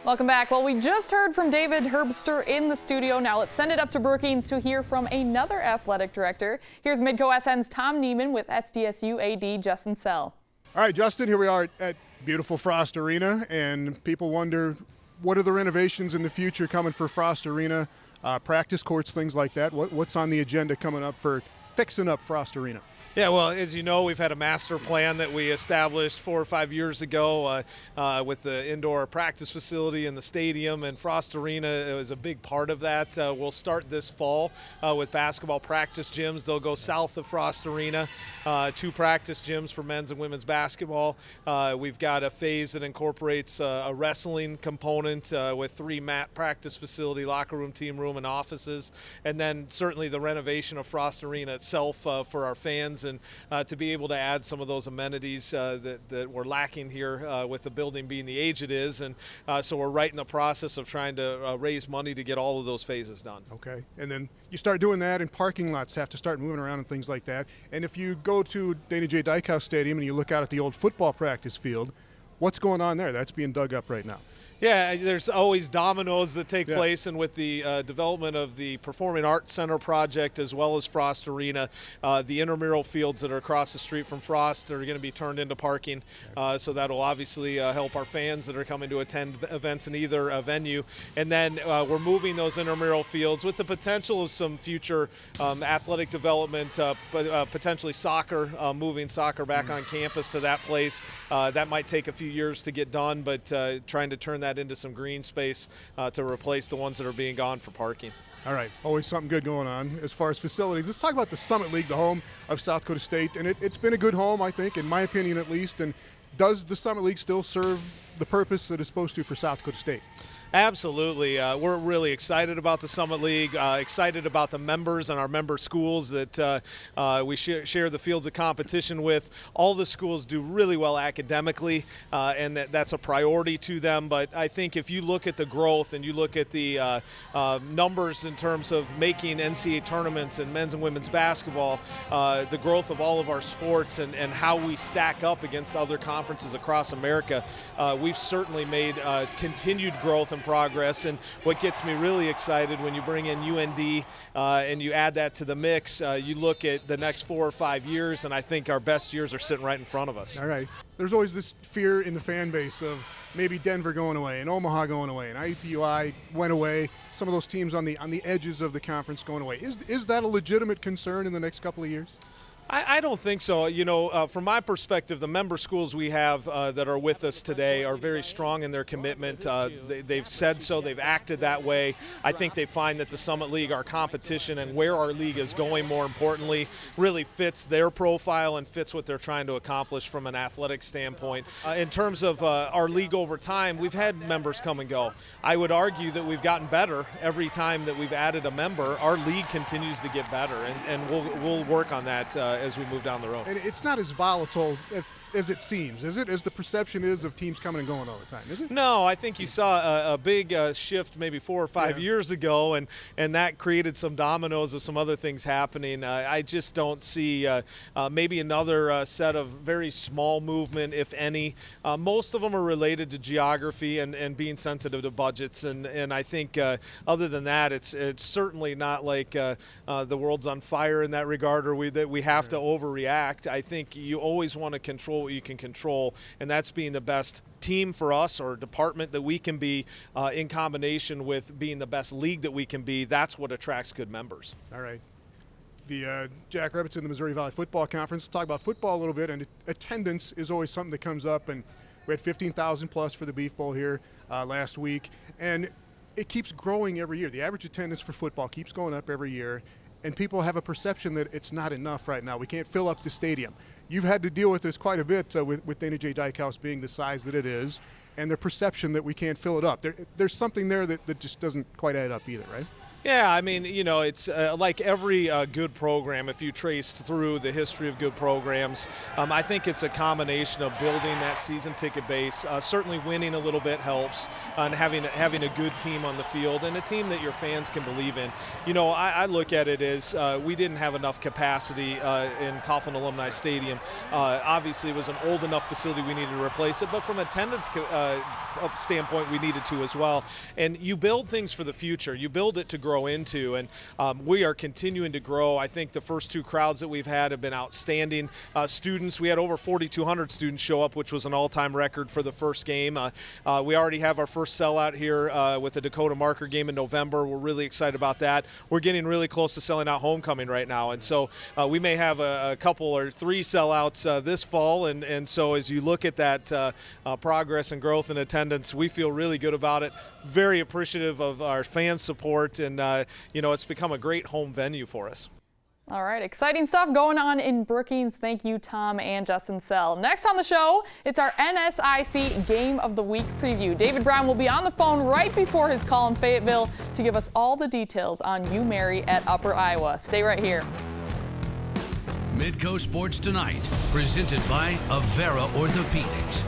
Welcome back. Well, we just heard from David Herbster in the studio. Now let's send it up to Brookings to hear from another athletic director. Here's Midco SN's Tom Nieman with SDSU AD Justin Sell. All right, Justin, here we are at beautiful Frost Arena, and people wonder, what are the renovations in the future coming for Frost Arena, practice courts, things like that? What's on the agenda coming up for fixing up Frost Arena? Yeah, well, as you know, we've had a master plan that we established 4 or 5 years ago with the indoor practice facility and the stadium, and Frost Arena is a big part of that. We'll start this fall with basketball practice gyms. They'll go south of Frost Arena, 2 practice gyms for men's and women's basketball. We've got a phase that incorporates a wrestling component with 3 mat practice facility, locker room, team room, and offices, and then certainly the renovation of Frost Arena itself for our fans, and to be able to add some of those amenities that we're lacking here with the building being the age it is. And so we're right in the process of trying to raise money to get all of those phases done. Okay, and then you start doing that, and parking lots have to start moving around and things like that. And if you go to Dana J. Dykehouse Stadium and you look out at the old football practice field, what's going on there? That's being dug up right now. Yeah, there's always dominoes that take place, and with the development of the Performing Arts Center project as well as Frost Arena, the intramural fields that are across the street from Frost are going to be turned into parking, so that'll obviously help our fans that are coming to attend events in either venue. And then we're moving those intramural fields with the potential of some future athletic development, potentially soccer, moving soccer back on campus to that place. That might take a few years to get done, but trying to turn that into some green space to replace the ones that are being gone for parking. All right, always something good going on as far as facilities. Let's talk about the Summit League, the home of South Dakota State, and it's been a good home, I think, in my opinion at least. And does the Summit League still serve the purpose that it's supposed to for South Dakota State? Absolutely. We're really excited about the Summit League, excited about the members and our member schools that we share the fields of competition with. All the schools do really well academically, and that's a priority to them. But I think if you look at the growth and you look at the numbers in terms of making NCAA tournaments in men's and women's basketball, the growth of all of our sports and how we stack up against other conferences across America, we've certainly made continued growth and progress. And what gets me really excited when you bring in UND and you add that to the mix, you look at the next 4 or 5 years, and I think our best years are sitting right in front of us. All right. There's always this fear in the fan base of maybe Denver going away and Omaha going away and IUPUI went away, some of those teams on the edges of the conference going away. Is that a legitimate concern in the next couple of years? I don't think so. You know, from my perspective, the member schools we have that are with us today are very strong in their commitment. They've said so. They've acted that way. I think they find that the Summit League, our competition, and where our league is going, more importantly, really fits their profile and fits what they're trying to accomplish from an athletic standpoint. In terms of our league over time, we've had members come and go. I would argue that we've gotten better every time that we've added a member. Our league continues to get better, and we'll work on that as we move down the road. And it's not as volatile as it seems, is it? As the perception is of teams coming and going all the time, is it? No, I think you saw a big shift maybe 4 or 5 years ago, and that created some dominoes of some other things happening. I just don't see maybe another set of very small movement, if any. Most of them are related to geography and being sensitive to budgets, and I think other than that, it's certainly not like the world's on fire in that regard, or that we have to overreact. I think you always want to control what you can control, and that's being the best team for us or department that we can be in combination with being the best league that we can be. That's what attracts good members. All right. The Jackrabbits in the Missouri Valley Football Conference. Talk about football a little bit, and attendance is always something that comes up, and we had 15,000 plus for the Beef Bowl here last week, and it keeps growing every year. The average attendance for football keeps going up every year, and people have a perception that it's not enough right now. We can't fill up the stadium. You've had to deal with this quite a bit with Dana J. Dykehouse being the size that it is, and the perception that we can't fill it up. There's something there that just doesn't quite add up either, right? Yeah, I mean, you know, it's like every good program, if you traced through the history of good programs, I think it's a combination of building that season ticket base. Certainly winning a little bit helps, and having a good team on the field and a team that your fans can believe in. You know, I look at it as we didn't have enough capacity in Coughlin Alumni Stadium. Obviously, it was an old enough facility, we needed to replace it, but from attendance standpoint, we needed to as well. And you build things for the future. You build it to grow into, and we are continuing to grow. I think the first two crowds that we've had have been outstanding. Students, we had over 4,200 students show up, which was an all-time record for the first game. We already have our first sellout here with the Dakota Marker game in November. We're really excited about that. We're getting really close to selling out homecoming right now, and so we may have a couple or three sellouts this fall, and so as you look at that progress and growth in attendance, we feel really good about it. Very appreciative of our fans' support, and you know, it's become a great home venue for us. All right, exciting stuff going on in Brookings. Thank you, Tom and Justin Sell. Next on the show, it's our NSIC Game of the Week preview. David Brown will be on the phone right before his call in Fayetteville to give us all the details on UMary at Upper Iowa. Stay right here. Midco Sports Tonight, presented by Avera Orthopedics.